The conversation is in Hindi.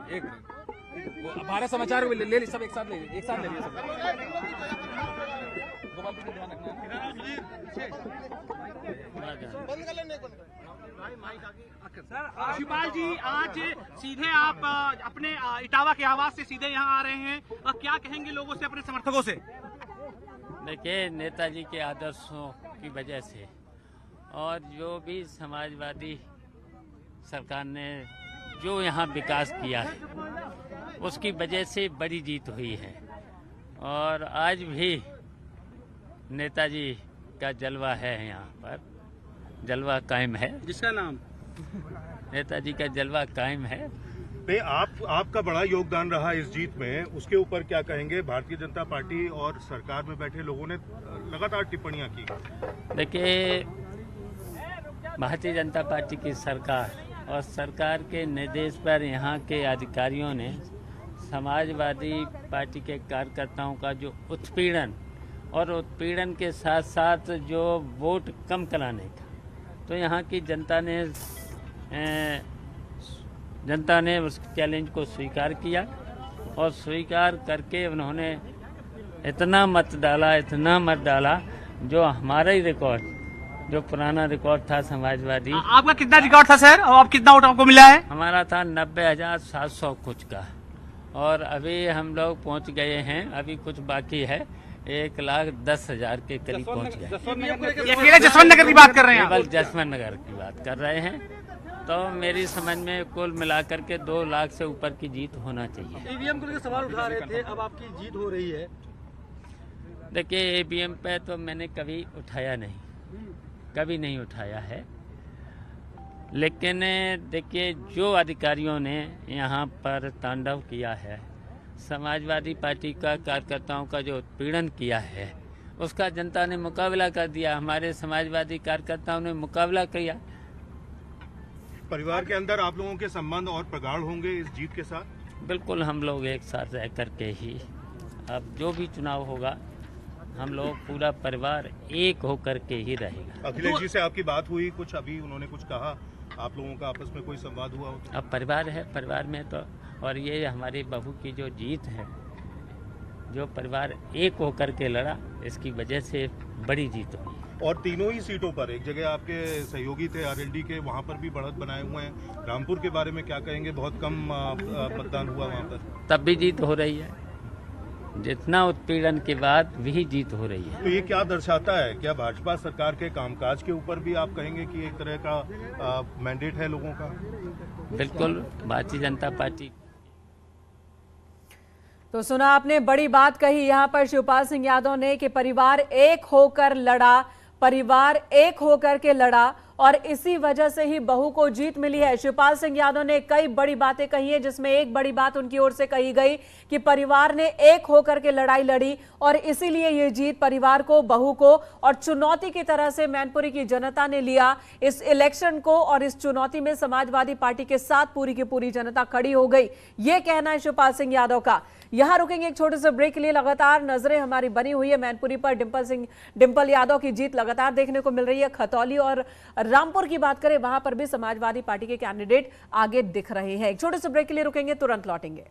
एक भारत समाचार को ले सब एक साथ ले लीजिए सब। गोपाल जी ध्यान रखना। शिवपाल जी, आज सीधे आप अपने इटावा के आवास से सीधे यहाँ आ रहे हैं, और क्या कहेंगे लोगों से, अपने समर्थकों से? देखिए, नेताजी के आदर्शों की वजह से और जो भी समाजवादी सरकार ने जो यहाँ विकास किया है उसकी वजह से बड़ी जीत हुई है। और आज भी नेताजी का जलवा है, यहाँ पर जलवा कायम है। जिसका नाम नेताजी का जलवा कायम है। नहीं, आपका बड़ा योगदान रहा इस जीत में, उसके ऊपर क्या कहेंगे? भारतीय जनता पार्टी और सरकार में बैठे लोगों ने लगातार टिप्पणियां की। देखिए, भारतीय जनता पार्टी की सरकार और सरकार के निर्देश पर यहाँ के अधिकारियों ने समाजवादी पार्टी के कार्यकर्ताओं का जो उत्पीड़न और उत्पीड़न के साथ साथ जो वोट कम कराने का, तो यहाँ की जनता ने उस चैलेंज को स्वीकार किया और स्वीकार करके उन्होंने इतना मत डाला जो हमारा ही रिकॉर्ड, जो पुराना रिकॉर्ड था समाजवादी। आपका कितना रिकॉर्ड था सर, और अब कितना वोट आपको मिला है? हमारा था 90,700 कुछ का, और अभी हम लोग पहुंच गए हैं, अभी कुछ बाकी है, 1,10,000 के करीब पहुंच गए। अकेले जसवंत नगर की बात कर रहे हैं? केवल जसवंत नगर की बात कर रहे हैं। तो मेरी समझ में कुल मिलाकर के 2 लाख से ऊपर की जीत होना चाहिए। ईवीएम को लेकर सवाल उठा रहे थे, अब आपकी जीत हो रही है। देखिए, ईवीएम पे तो मैंने कभी उठाया नहीं, कभी नहीं उठाया है। लेकिन देखिए, जो अधिकारियों ने यहाँ पर तांडव किया है, समाजवादी पार्टी का कार्यकर्ताओं का जो उत्पीड़न किया है, उसका जनता ने मुकाबला कर दिया। हमारे समाजवादी कार्यकर्ताओं ने मुकाबला किया। परिवार के अंदर आप लोगों के संबंध और प्रगाढ़ होंगे इस जीत के साथ? बिल्कुल, हम लोग एक साथ रह करके ही, अब जो भी चुनाव होगा, हम लोग पूरा परिवार एक होकर के ही रहेगा। अखिलेश जी से आपकी बात हुई कुछ? अभी उन्होंने कुछ कहा? आप लोगों का आपस में कोई संवाद हुआ हो? अब परिवार है, परिवार में तो, और ये हमारी बहू की जो जीत है, जो परिवार एक होकर के लड़ा, इसकी वजह से बड़ी जीत हुई। और तीनों ही सीटों पर एक जगह आपके सहयोगी थे आरएलडी के, वहां पर भी बढ़त बनाए हुए हैं। रामपुर के बारे में क्या कहेंगे? बहुत कम मतदान हुआ वहां पर, तब भी जीत हो रही है। जितना उत्पीड़न के बाद भी जीत हो रही है। तो ये क्या दर्शाता है? क्या भाजपा सरकार के कामकाज के ऊपर भी आप कहेंगे कि एक तरह का मैंडेट है लोगों का? बिल्कुल, भारतीय जनता पार्टी। तो सुना आपने, बड़ी बात कही यहाँ पर शिवपाल सिंह यादव ने कि परिवार एक होकर लड़ा, परिवार एक होकर के लड़ा, और इसी वजह से ही बहू को जीत मिली है। शिवपाल सिंह यादव ने कई बड़ी बातें कही है, जिसमें एक बड़ी बात उनकी ओर से कही गई कि परिवार ने एक होकर के लड़ाई लड़ी, और इसीलिए ये जीत परिवार को, बहू को, और चुनौती की तरह से मैनपुरी की जनता ने लिया इस इलेक्शन को, और इस चुनौती में समाजवादी पार्टी के साथ पूरी की पूरी जनता खड़ी हो गई। ये कहना है शिवपाल सिंह यादव का। यहां रुकेंगे एक छोटे से ब्रेक के लिए। लगातार नजरें हमारी बनी हुई है मैनपुरी पर। डिंपल यादव की जीत लगातार देखने को मिल रही है। खतौली और रामपुर की बात करें, वहां पर भी समाजवादी पार्टी के कैंडिडेट आगे दिख रहे हैं। एक छोटे से ब्रेक के लिए रुकेंगे, तुरंत लौटेंगे।